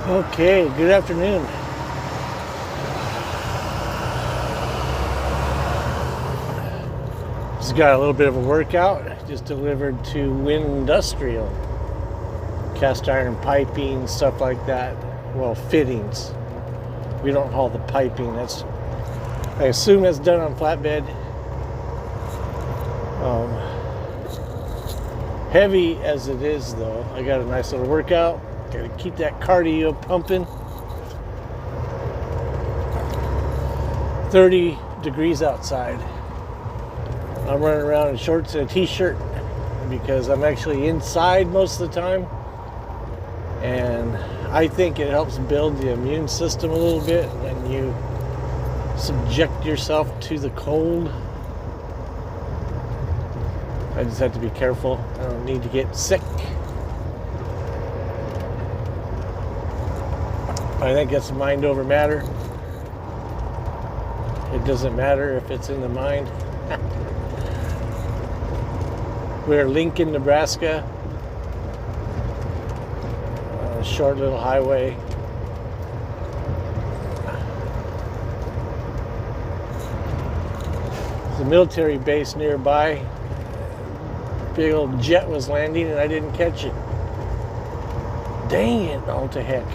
Okay, good afternoon. Just got a little bit of a workout. Just delivered to Wind Industrial. Cast iron piping, stuff like that. Well, fittings. We don't haul the piping. I assume that's done on flatbed. Heavy as it is, though, I got a nice little workout. Got to keep that cardio pumping. 30 degrees outside. I'm running around in shorts and a t-shirt because I'm actually inside most of the time. And I think it helps build the immune system a little bit when you subject yourself to the cold. I just have to be careful. I don't need to get sick. I think that's mind over matter. It doesn't matter if it's in the mind. We're Lincoln, Nebraska. A short little highway. There's a military base nearby. Big old jet was landing and I didn't catch it. Dang it, all to heck.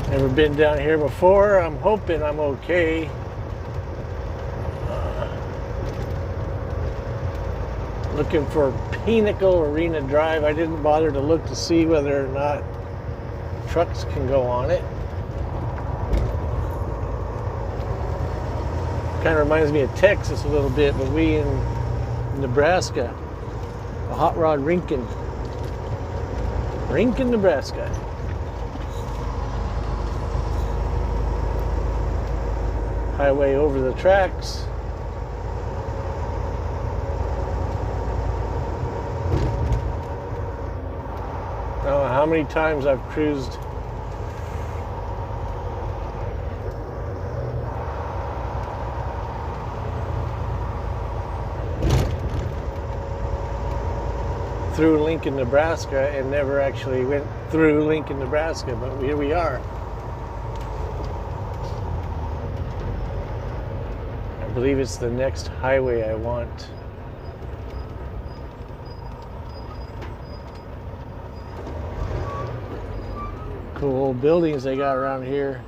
Never been down here before. I'm hoping I'm okay. Looking for Pinnacle Arena Drive. I didn't bother to look to see whether or not trucks can go on it. Kind of reminds me of Texas a little bit, but we in Nebraska, a hot rod Rincon, Nebraska. Highway over the tracks. I don't know how many times I've cruised through Lincoln, Nebraska, and never actually went through Lincoln, Nebraska, but here we are. I believe it's the next highway I want. Cool old buildings they got around here.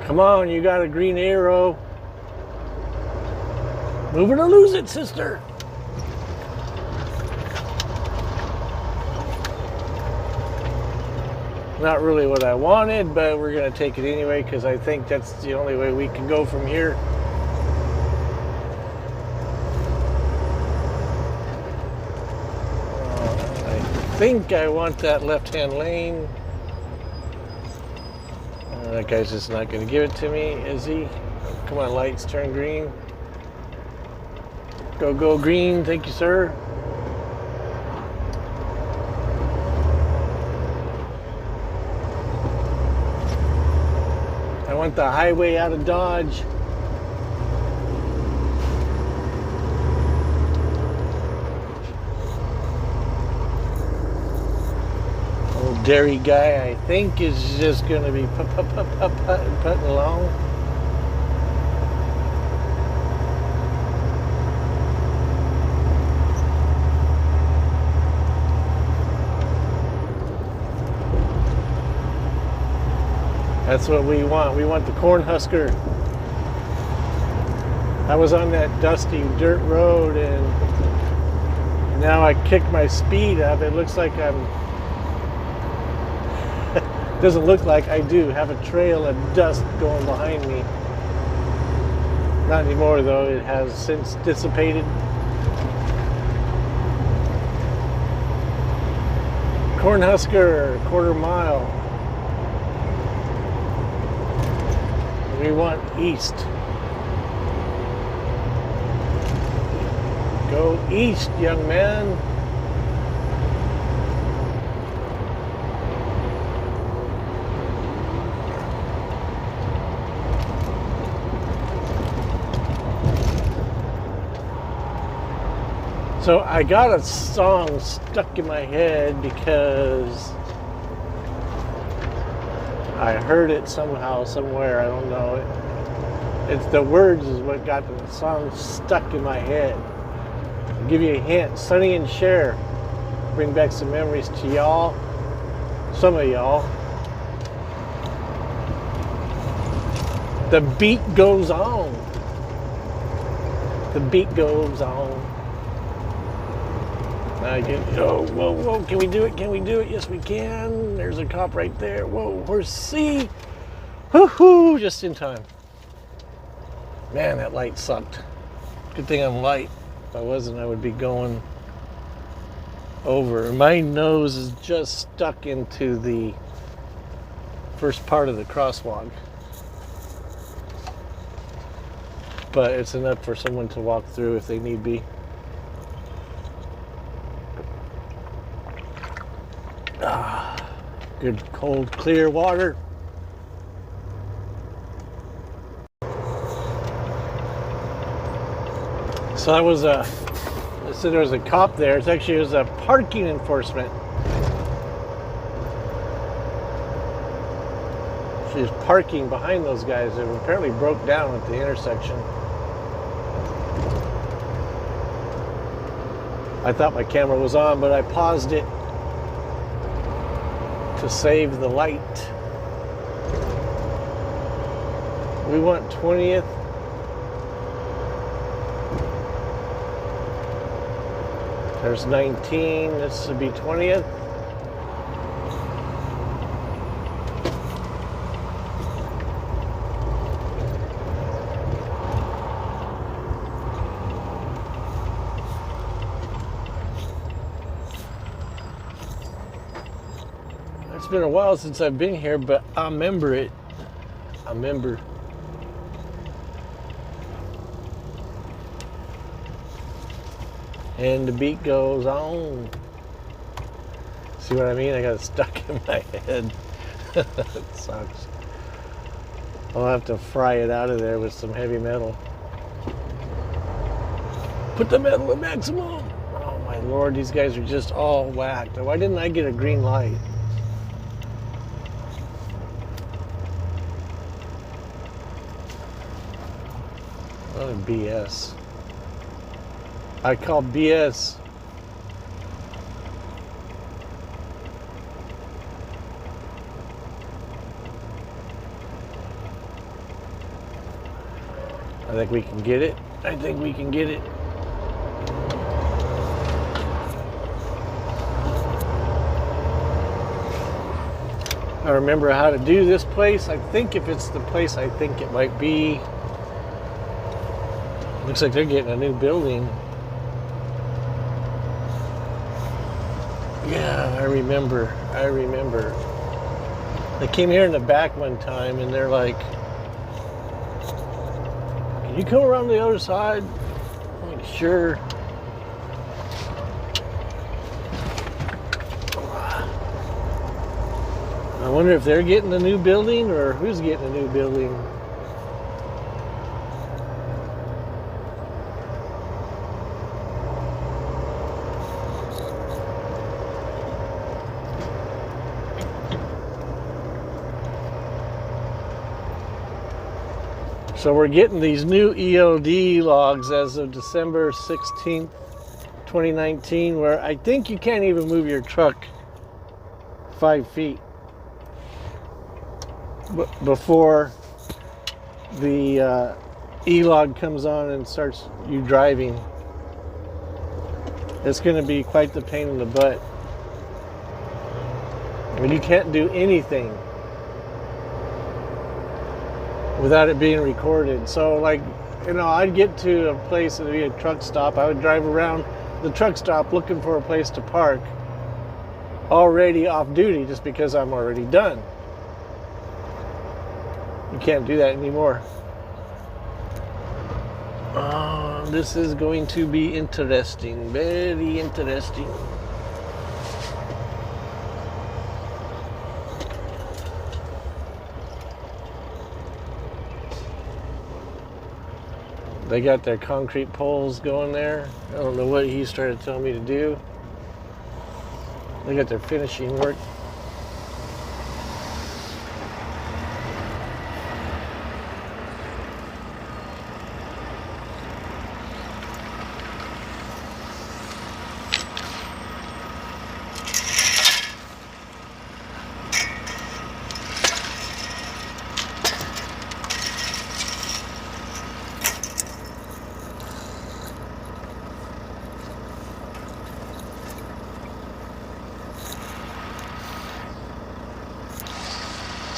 Come on, you got a green arrow. Move it or lose it, sister. Not really what I wanted, but we're going to take it anyway because I think that's the only way we can go from here. I think I want that left-hand lane. That guy's just not going to give it to me, is he? Come on, lights, turn green. Go green, thank you, sir. I want the highway out of Dodge. Old dairy guy, I think, is just going to be putting along. That's what we want. We want the Cornhusker. I was on that dusty dirt road and now I kick my speed up. It looks like doesn't look like I do have a trail of dust going behind me. Not anymore though, it has since dissipated. Cornhusker, quarter mile. We want east. Go east, young man. So I got a song stuck in my head because I heard it somehow, somewhere, I don't know. It's the words is what got the song stuck in my head. I'll give you a hint. Sonny and Cher bring back some memories to y'all. Some of y'all. The beat goes on. The beat goes on. I get, oh, whoa, whoa, can we do it? Can we do it? Yes, we can. There's a cop right there. Whoa, where's C? Woohoo, just in time. Man, that light sucked. Good thing I'm light. If I wasn't, I would be going over. My nose is just stuck into the first part of the crosswalk. But it's enough for someone to walk through if they need be. Good cold clear water. So I was so there was a cop there. It was a parking enforcement. She was parking behind those guys that apparently broke down at the intersection. I thought my camera was on, but I paused it to save the light. We want 20th. There's 19. This would be 20th. It's been a while since I've been here, but I remember it. I remember. And the beat goes on. See what I mean? I got it stuck in my head. It sucks. I'll have to fry it out of there with some heavy metal. Put the metal at maximum. Oh my Lord, these guys are just all whacked. Why didn't I get a green light? What a BS. I call BS. I think we can get it. I think we can get it. I remember how to do this place. I think if it's the place I think it might be. Looks like they're getting a new building. Yeah, I remember. They came here in the back one time and they're like, can you come around the other side? I'm like, sure. I wonder if they're getting a new building or who's getting a new building. So we're getting these new ELD logs as of December 16th, 2019, where I think you can't even move your truck 5 feet before the E-log comes on and starts you driving. It's going to be quite the pain in the butt. I mean, you can't do anything without it being recorded. So like, you know, I'd get to a place, it'd be a truck stop. I would drive around the truck stop looking for a place to park, already off duty just because I'm already done. You can't do that anymore. This is going to be interesting. Very interesting. They got their concrete poles going there. I don't know what he started telling me to do. They got their finishing work.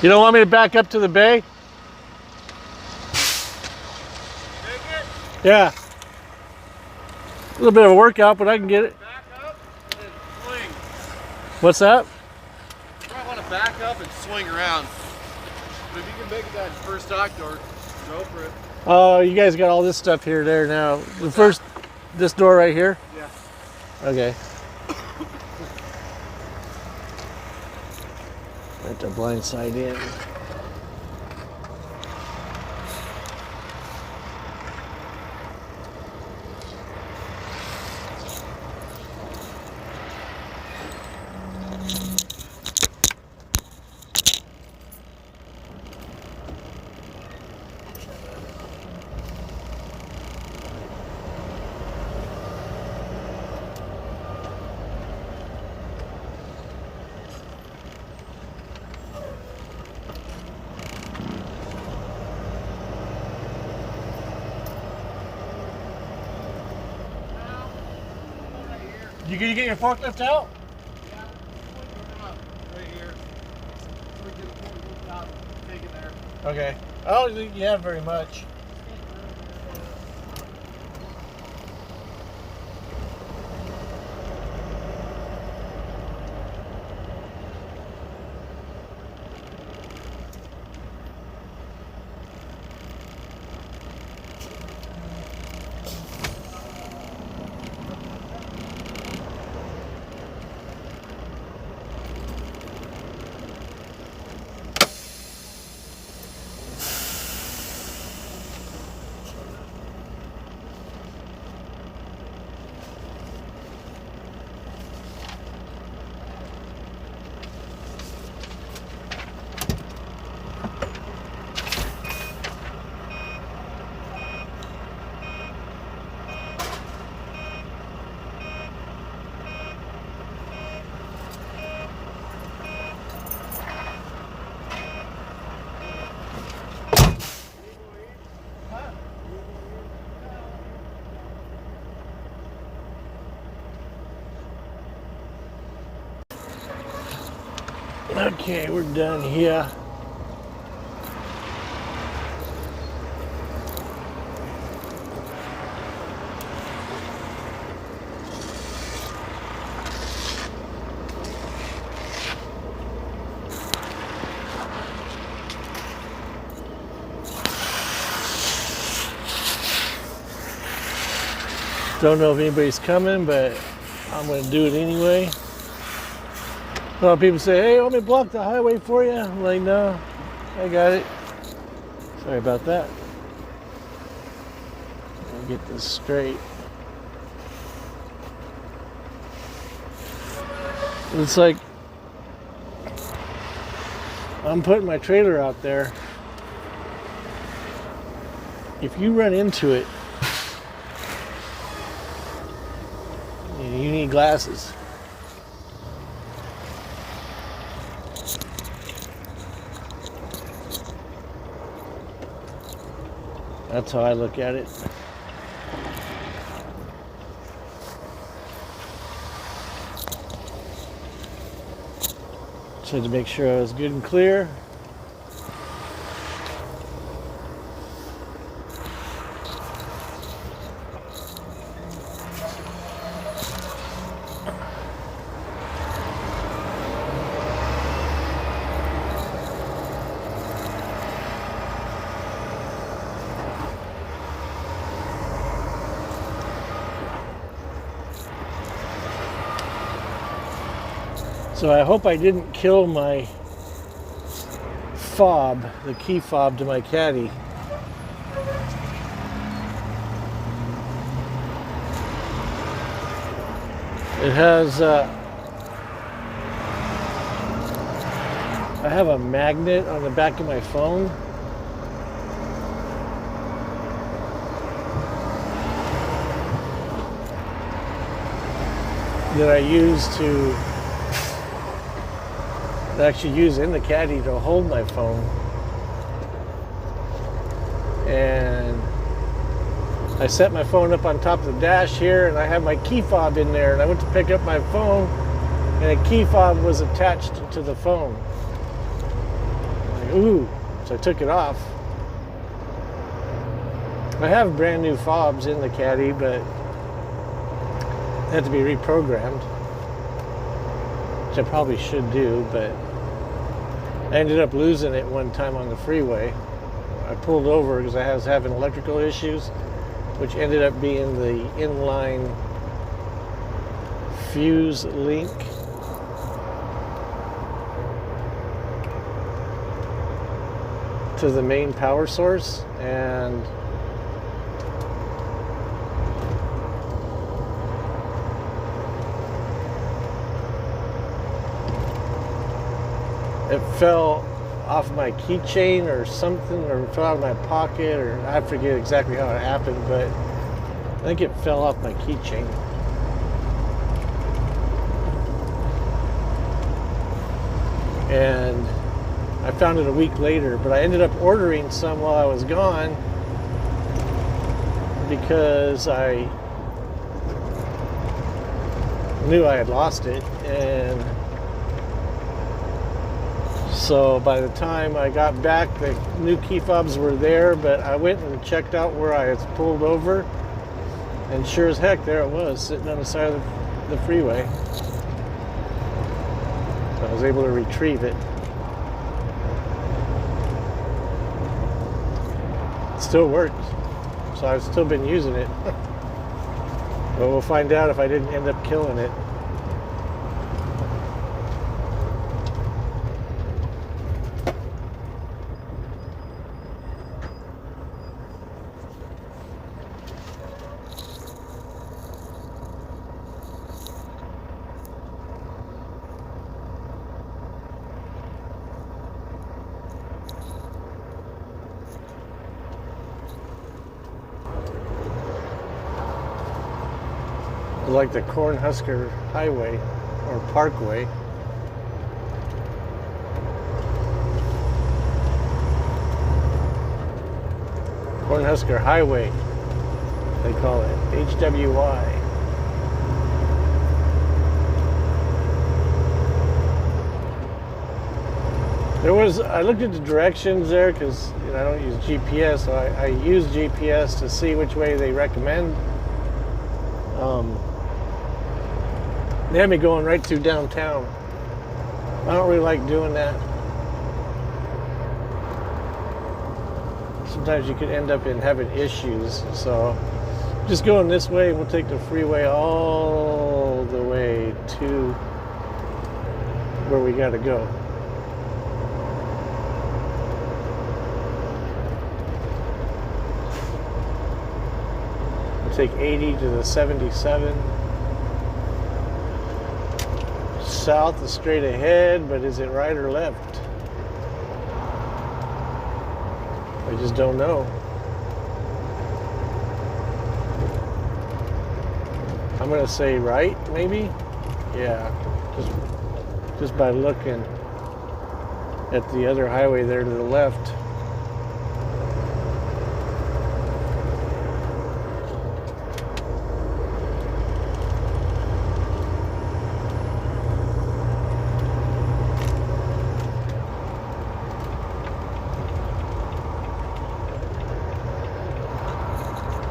You don't want me to back up to the bay? Take it? Yeah. A little bit of a workout, but I can get it. Back up and then swing. What's that? You might want to back up and swing around. But if you can make it that first dock door, go for it. Oh, you guys got all this stuff here, there now. The first, this door right here? Yeah. Okay. Let the blind side in. You gonna get your forklift out? Yeah. Right here. So we can pull it out, take it there. Okay. I don't think you have very much. Okay, we're done here. Don't know if anybody's coming, but I'm going to do it anyway. A lot of people say, hey, let me block the highway for you. I'm like, no, I got it. Sorry about that. Let me get this straight. It's like I'm putting my trailer out there. If you run into it, you need glasses. That's how I look at it. Just had to make sure I was good and clear. So I hope I didn't kill my fob, the key fob to my caddy. It has, I have a magnet on the back of my phone. That I actually use in the caddy to hold my phone. And I set my phone up on top of the dash here, and I have my key fob in there, and I went to pick up my phone, and a key fob was attached to the phone. I'm like, ooh, so I took it off. I have brand new fobs in the caddy, but they have to be reprogrammed, which I probably should do, but I ended up losing it one time on the freeway. I pulled over because I was having electrical issues, which ended up being the inline fuse link. To the main power source, and it fell off my keychain or something, or fell out of my pocket, or I forget exactly how it happened, but I think it fell off my keychain. And I found it a week later, but I ended up ordering some while I was gone because I knew I had lost it. And so by the time I got back, the new key fobs were there, but I went and checked out where I had pulled over, and sure as heck, there it was, sitting on the side of the freeway. So I was able to retrieve it. It still works, so I've still been using it. But we'll find out if I didn't end up killing it. Like the Cornhusker Highway or Parkway. Cornhusker Highway, they call it, HWY. I looked at the directions there because I don't use GPS, so I use GPS to see which way they recommend. They had me going right through downtown. I don't really like doing that. Sometimes you could end up in having issues. So just going this way, and we'll take the freeway all the way to where we gotta go. We'll take 80 to the 77. South is straight ahead, but is it right or left? I just don't know. I'm gonna say right, maybe? Yeah, just by looking at the other highway there to the left.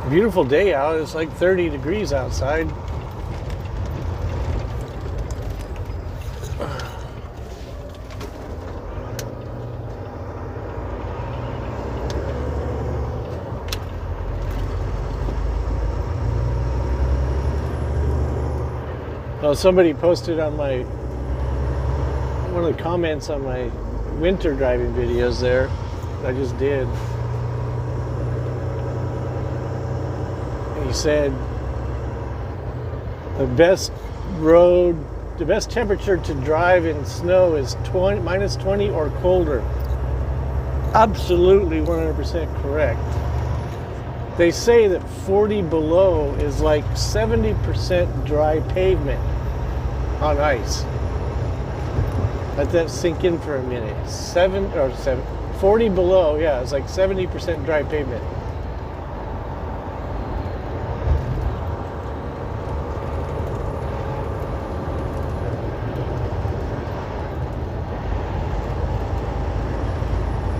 Beautiful day out. It's like 30 degrees outside. Well, somebody posted on my one of the comments on my winter driving videos there. I just did. He said the best temperature to drive in snow is minus 20 or colder. Absolutely 100% correct. They say that 40 below is like 70% dry pavement on ice. Let that sink in for a minute. 40 below, yeah, it's like 70% dry pavement.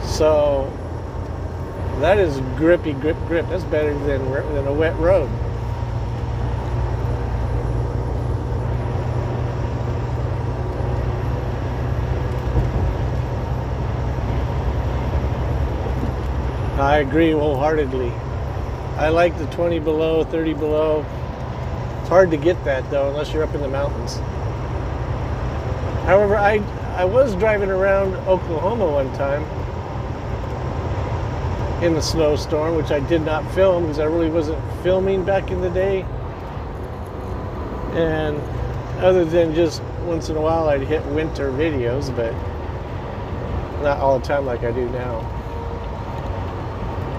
So that is grippy grip. That's better than a wet road. I agree wholeheartedly. I like the 20 below, 30 below. It's hard to get that though, unless you're up in the mountains. However, I was driving around Oklahoma one time in the snowstorm, which I did not film because I really wasn't filming back in the day. And other than just once in a while I'd hit winter videos, but not all the time like I do now.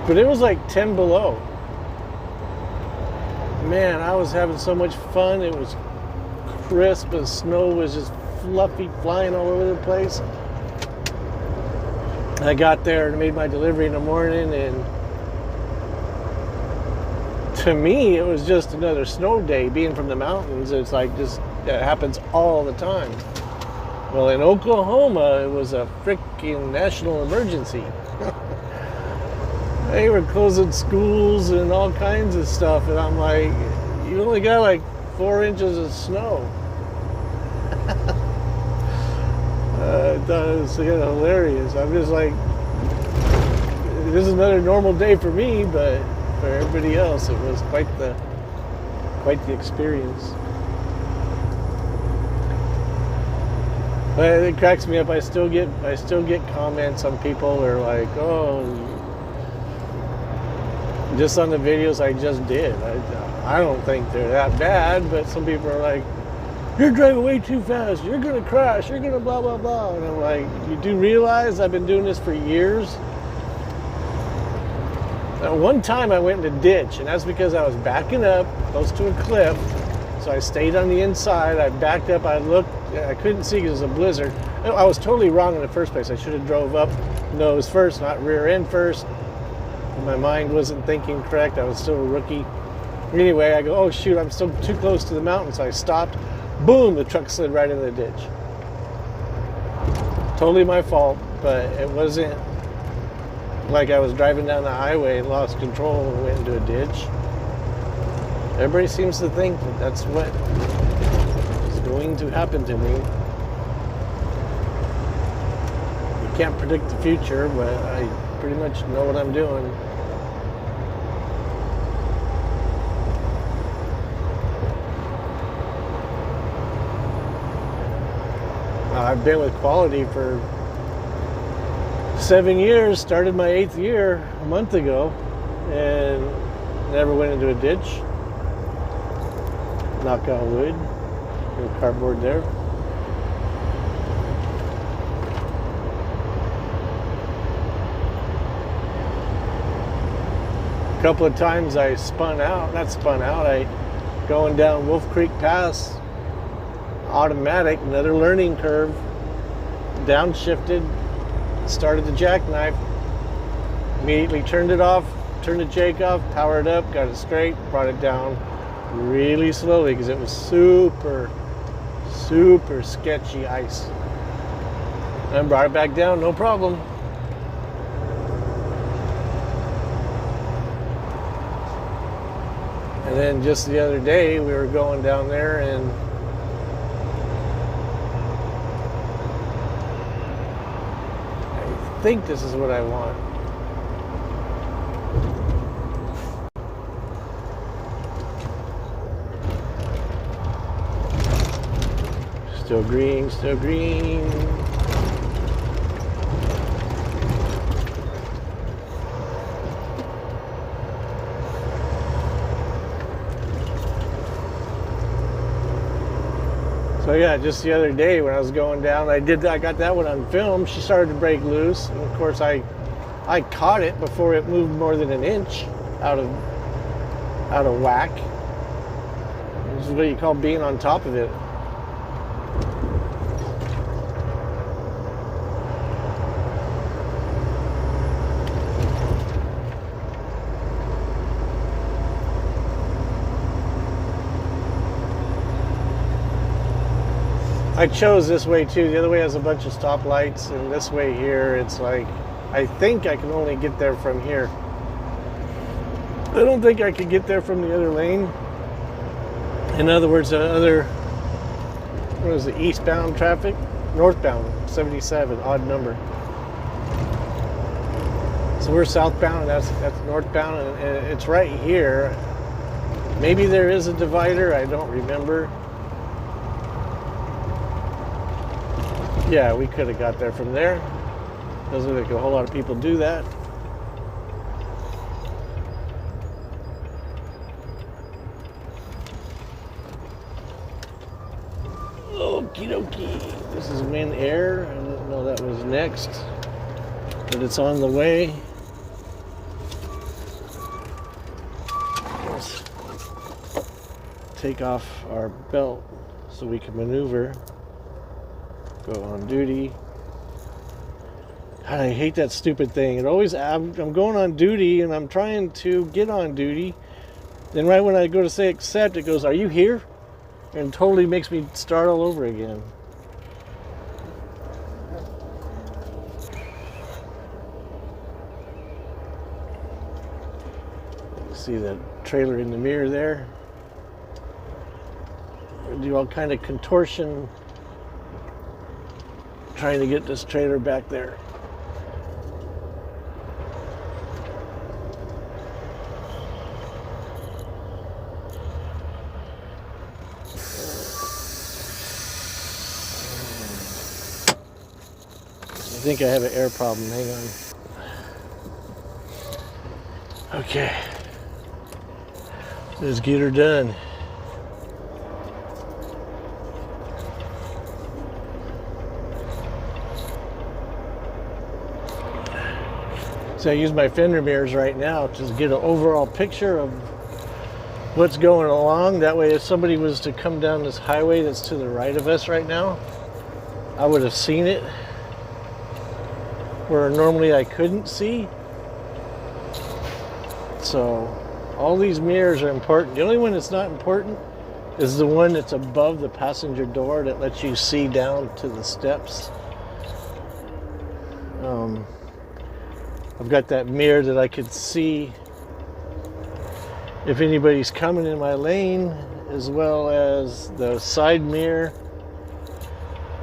But it was like 10 below. Man, I was having so much fun. It was crisp. The snow was just fluffy, flying all over the place. I got there and made my delivery in the morning, and to me, it was just another snow day. Being from the mountains, it's like just, it happens all the time. Well, in Oklahoma, it was a freaking national emergency. They were closing schools and all kinds of stuff, and I'm like, you only got like 4 inches of snow. I thought it was kind of hilarious. I'm just like, this is another normal day for me, but for everybody else, it was quite the experience. But it cracks me up. I still get comments on people who are like, oh, just on the videos I just did. I don't think they're that bad, but some people are like, you're driving way too fast, you're gonna crash, you're gonna blah, blah, blah. And I'm like, you do realize I've been doing this for years? Now, one time I went in a ditch, and that's because I was backing up close to a cliff. So I stayed on the inside, I backed up, I looked, I couldn't see because it was a blizzard. I was totally wrong in the first place. I should have drove up nose first, not rear end first. My mind wasn't thinking correct, I was still a rookie. Anyway, I go, oh shoot, I'm still too close to the mountain, so I stopped. Boom, the truck slid right into the ditch. Totally my fault, but it wasn't like I was driving down the highway and lost control and went into a ditch. Everybody seems to think that that's what is going to happen to me. You can't predict the future, but I pretty much know what I'm doing. I've been with Quality for 7 years, started my 8th year a month ago, and never went into a ditch. Knock on wood. No cardboard there. A couple of times I going down Wolf Creek Pass, automatic, another learning curve, downshifted, started the jackknife, immediately turned it off, turned the jake off, powered up, got it straight, brought it down really slowly because it was super sketchy ice, and brought it back down, no problem. And then just the other day we were going down there, and I think this is what I want. Still green, still green. So yeah, just the other day when I was going down, I got that one on film. She started to break loose, and of course I caught it before it moved more than an inch out of whack. This is what you call being on top of it. I chose this way too. The other way has a bunch of stoplights, and this way here, it's like, I think I can only get there from here. I don't think I could get there from the other lane. In other words, what is it, eastbound traffic? Northbound, 77, odd number. So we're southbound, and that's northbound, and it's right here. Maybe there is a divider, I don't remember. Yeah, we could have got there from there. Doesn't look like a whole lot of people do that. Okie dokie. This is Win Air. I didn't know that was next, but it's on the way. Let's take off our belt so we can maneuver. Go on duty. God, I hate that stupid thing. It always, I'm going on duty and I'm trying to get on duty. Then right when I go to say accept, it goes, "Are you here?" And totally makes me start all over again. See that trailer in the mirror there? Do all kind of contortion trying to get this trailer back there. I think I have an air problem. Hang on. Okay. Let's get her done. So I use my fender mirrors right now to get an overall picture of what's going along. That way if somebody was to come down this highway that's to the right of us right now, I would have seen it where normally I couldn't see. So all these mirrors are important. The only one that's not important is the one that's above the passenger door that lets you see down to the steps. I've got that mirror that I could see if anybody's coming in my lane, as well as the side mirror,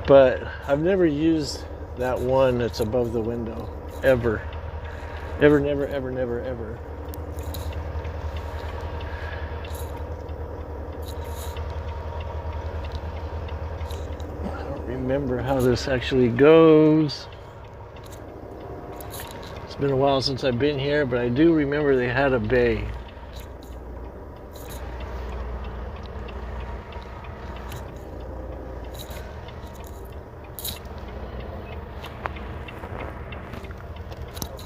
but I've never used that one that's above the window, ever. Ever, never, ever, never, ever. I don't remember how this actually goes. It's been a while since I've been here, but I do remember they had a bay.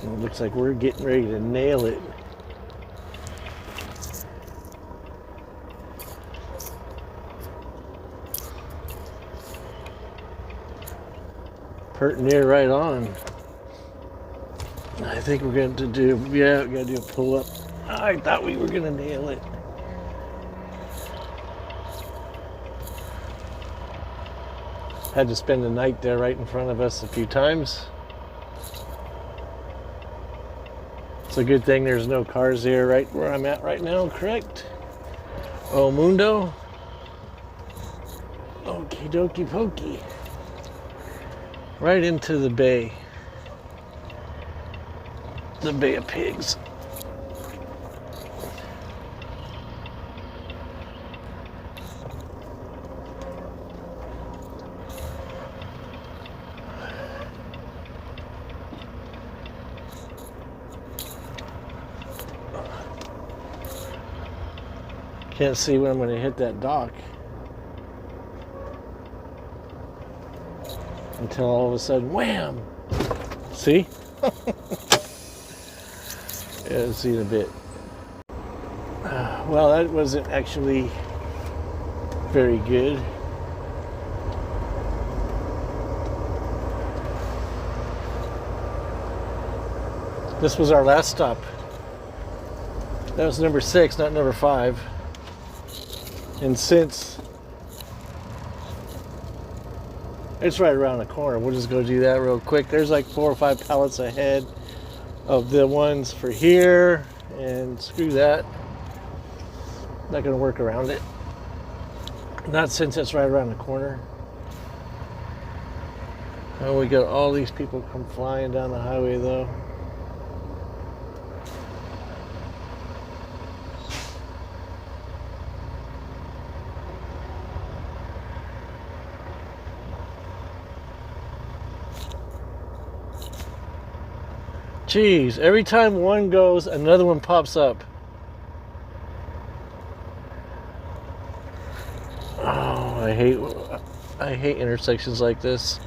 It looks like we're getting ready to nail it. Pert near right on. I think we're going to do, yeah, we're going to do a pull-up. I thought we were going to nail it. Had to spend the night there right in front of us a few times. It's a good thing there's no cars here right where I'm at right now, correct? Oh, mundo. Okie dokie pokey. Right into the bay. The Bay of Pigs. Can't see when I'm going to hit that dock. until all of a sudden, wham! See? Yeah, see in a bit. Well, that wasn't actually very good. This was our last stop. That was number 6, not number 5. And since it's right around the corner, we'll just go do that real quick. There's like 4 or 5 pallets ahead of the ones for here, and screw that. Not gonna work around it. Not since it's right around the corner. Oh, we got all these people come flying down the highway though. Jeez, every time one goes, another one pops up. Oh, I hate intersections like this.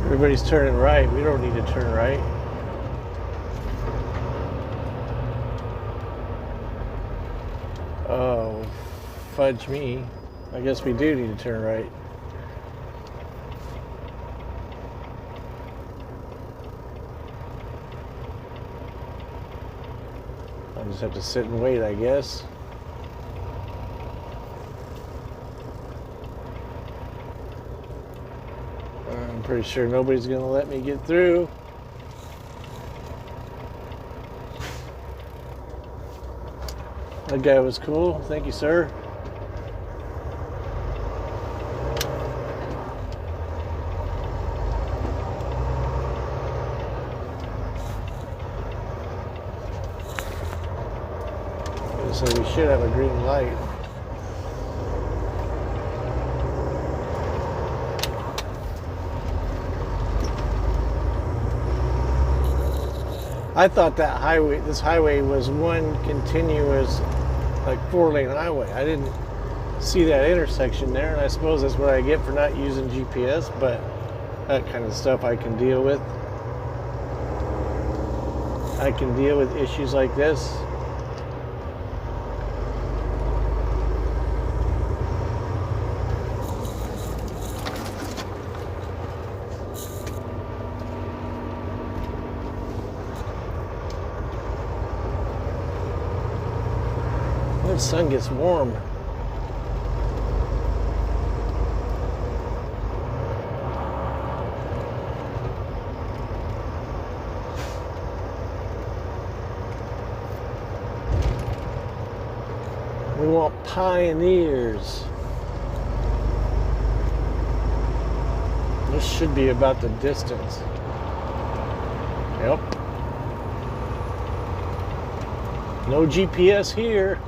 Everybody's turning right. We don't need to turn right. Oh, fudge me. I guess we do need to turn right. I'll just have to sit and wait, I guess. I'm pretty sure nobody's going to let me get through. That guy was cool. Thank you, sir. So we should have a green light. I thought that this highway was one continuous, like 4-lane highway. I didn't see that intersection there, and I suppose that's what I get for not using GPS, but that kind of stuff I can deal with. I can deal with issues like this. The sun gets warm. We want pioneers. This should be about the distance. Yep. No GPS here.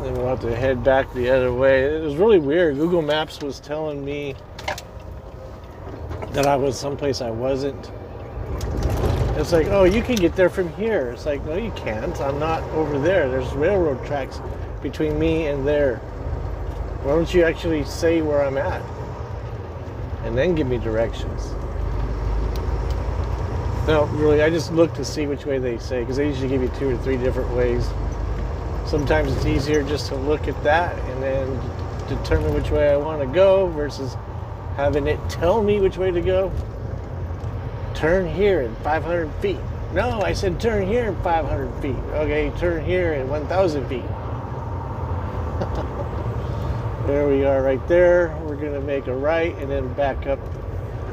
Then we'll have to head back the other way. It was really weird. Google Maps was telling me that I was someplace I wasn't. It's like, oh, you can get there from here. It's like, no, you can't. I'm not over there. There's railroad tracks between me and there. Why don't you actually say where I'm at? And then give me directions. No, really, I just look to see which way they say, because they usually give you 2 or 3 different ways. Sometimes it's easier just to look at that and then determine which way I want to go versus having it tell me which way to go. turn here at 500 feet. No, I said turn here at 500 feet. Okay, turn here at 1,000 feet. There we are right there. We're going to make a right and then back up.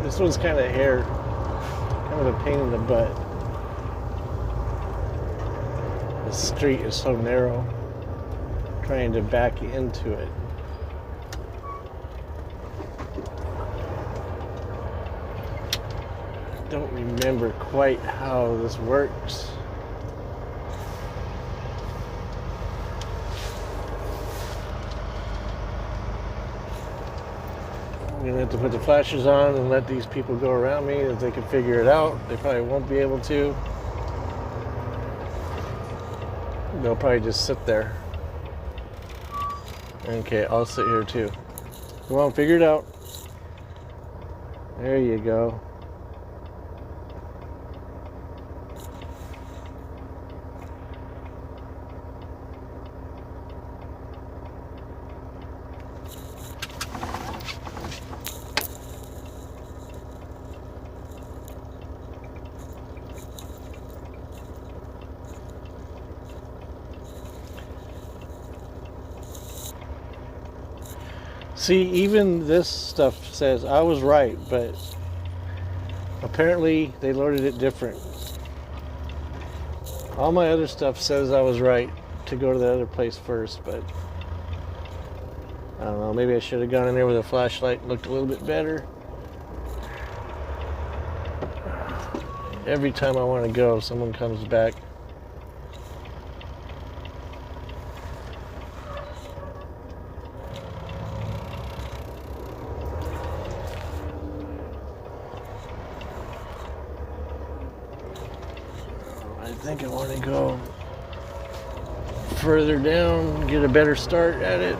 This one's kind of kind of a pain in the butt. The street is so narrow. Trying to back into it. Don't remember quite how this works. I'm gonna have to put the flashers on and let these people go around me if they can figure it out. They probably won't be able to. They'll probably just sit there. Okay, I'll sit here too. Come on, figure it out. There you go. See, even this stuff says I was right, but apparently they loaded it different. All my other stuff says I was right to go to the other place first, but I don't know, maybe I should have gone in there with a flashlight and looked a little bit better. Every time I want to go, someone comes back. I think I want to go further down, get a better start at it.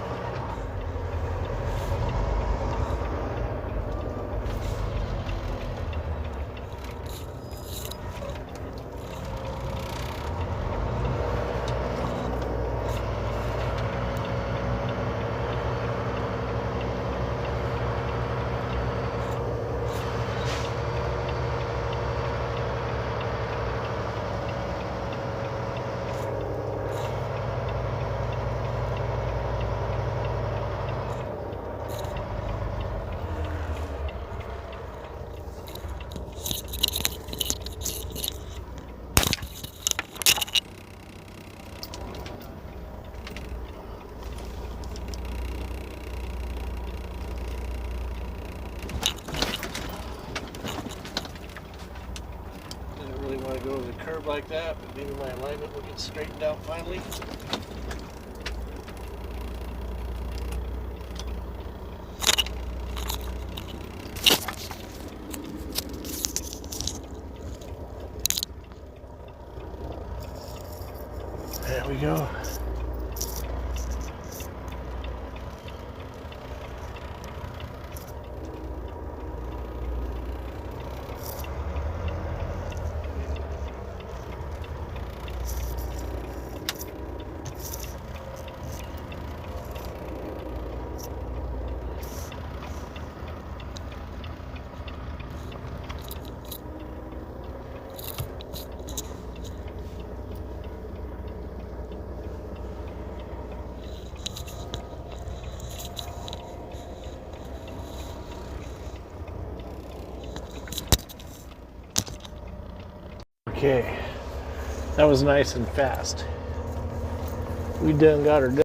Go to the curb like that, but maybe my alignment will get straightened out finally. There we go. Okay, that was nice and fast. We done got her done.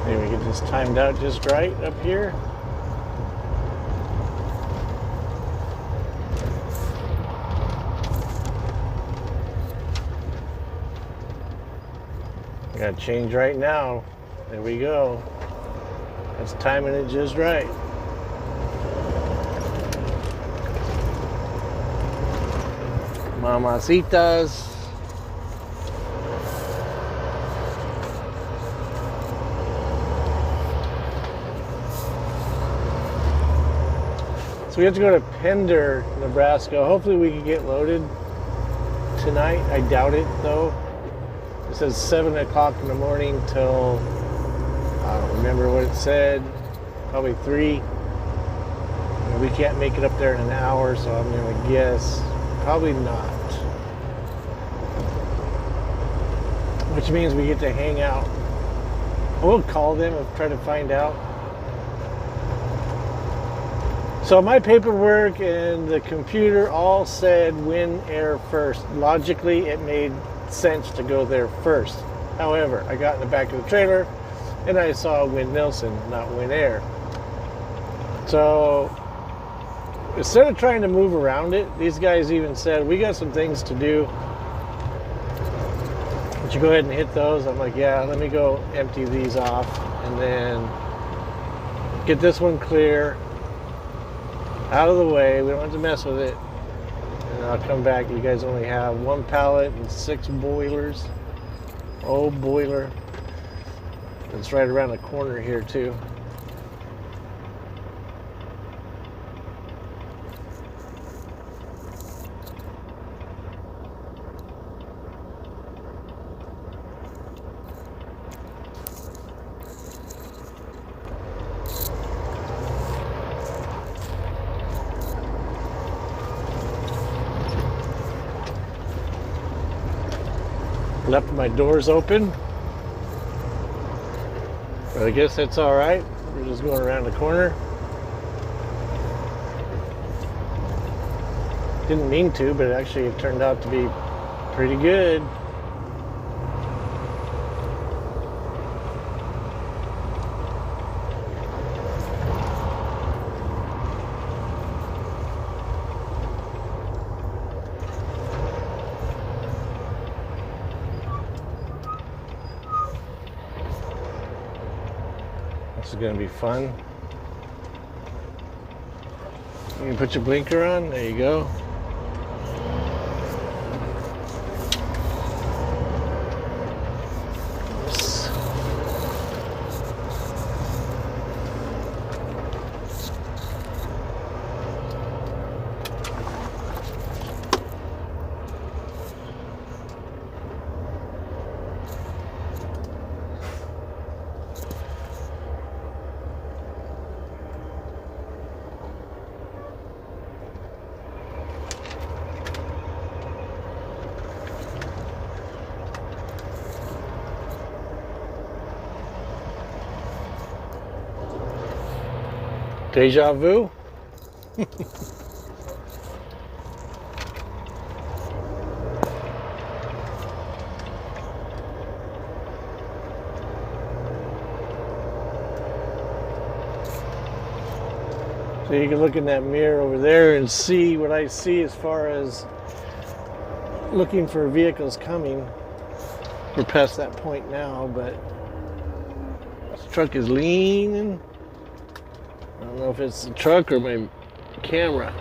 Maybe we get this timed out just right up here. Got to change right now. There we go. That's timing it just right. Mamacitas. So we have to go to Pender, Nebraska. Hopefully we can get loaded tonight. I doubt it though. It says 7 o'clock in the morning till, I don't remember what it said, probably 3. And we can't make it up there in an hour, so I'm gonna guess probably not. Which means we get to hang out. We'll call them and try to find out. So my paperwork and the computer all said Win Air first. Logically, it made sense to go there first. However, I got in the back of the trailer and I saw Win Nilsson, not Win Air. So instead of trying to move around it, these guys even said, we got some things to do. Would you go ahead and hit those? I'm like, yeah, let me go empty these off and then get this one clear, out of the way. We don't have to mess with it. And I'll come back. You guys only have 1 pallet and 6 boilers. Oh, boiler. It's right around the corner here too. Left my doors open, but I guess that's all right. We're just going around the corner. Didn't mean to, but actually it turned out to be pretty good. This is going to be fun. You can put your blinker on. There you go. Oops. Deja vu? So you can look in that mirror over there and see what I see as far as looking for vehicles coming. We're past that point now, but this truck is leaning. I don't know if it's the truck or my camera.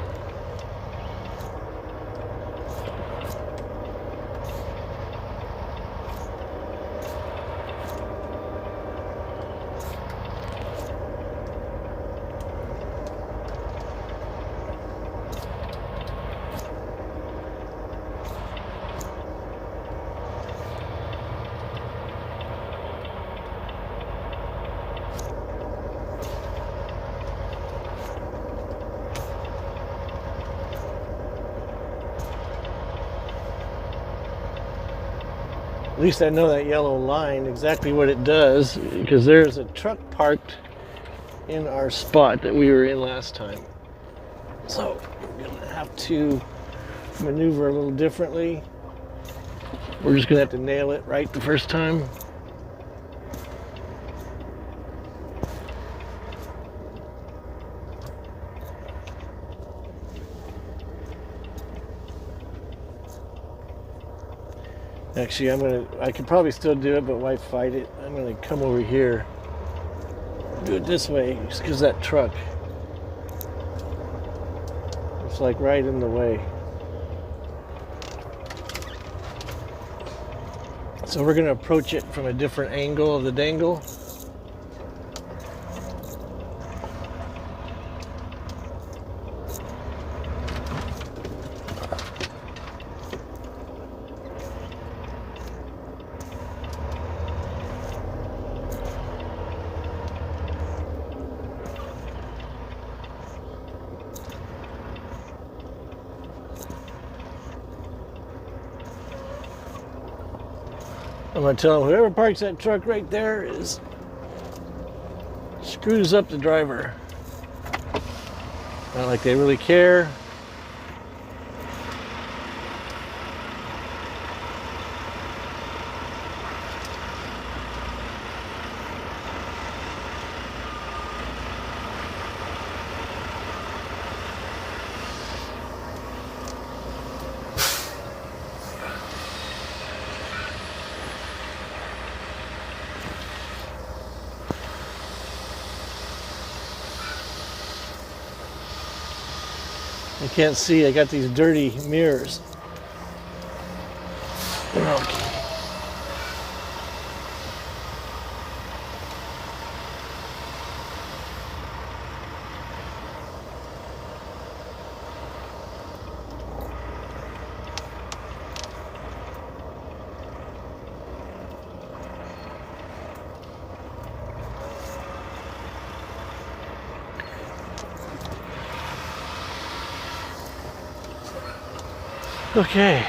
At least I know that yellow line, exactly what it does, because there's a truck parked in our spot that we were in last time. So we're gonna have to maneuver a little differently. We're just gonna have to nail it right the first time. Actually, I could probably still do it, but why fight it? I'm gonna come over here, do it this way, just because that truck, it's like right in the way. So we're gonna approach it from a different angle of the dangle. I'm gonna tell them whoever parks that truck right there screws up the driver. Not like they really care. You can't see, I got these dirty mirrors. Okay. Okay.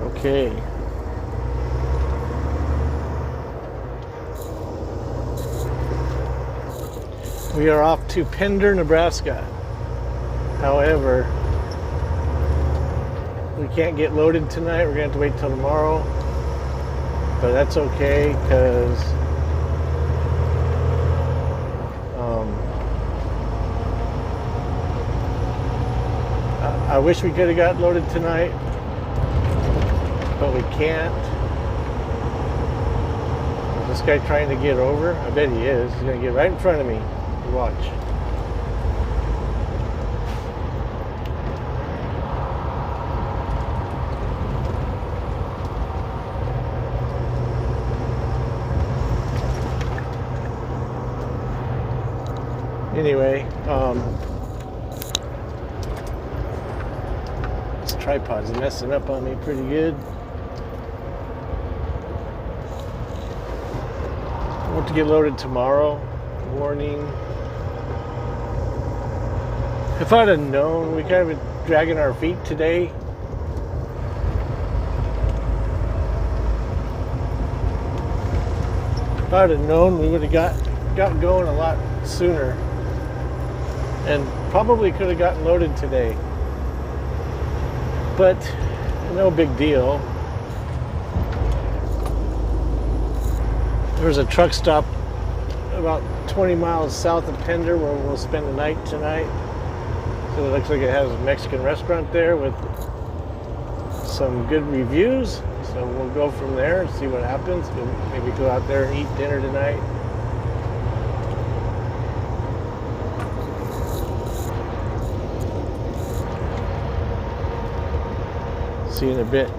Okay. We are off to Pender, Nebraska. However, we can't get loaded tonight. We're gonna have to wait till tomorrow. But that's okay, because I wish we could have got loaded tonight, but we can't. Is this guy trying to get over? I bet he is. He's gonna get right in front of me. Watch. Anyway, this tripod's messing up on me pretty good. I want to get loaded tomorrow morning. If I'd have known, we kind of been dragging our feet today. If I'd have known, we would have got going a lot sooner, and probably could have gotten loaded today. But no big deal. There's a truck stop about 20 miles south of Pender where we'll spend the night tonight. So it looks like it has a Mexican restaurant there with some good reviews. So we'll go from there and see what happens. We'll maybe go out there and eat dinner tonight. See you in a bit.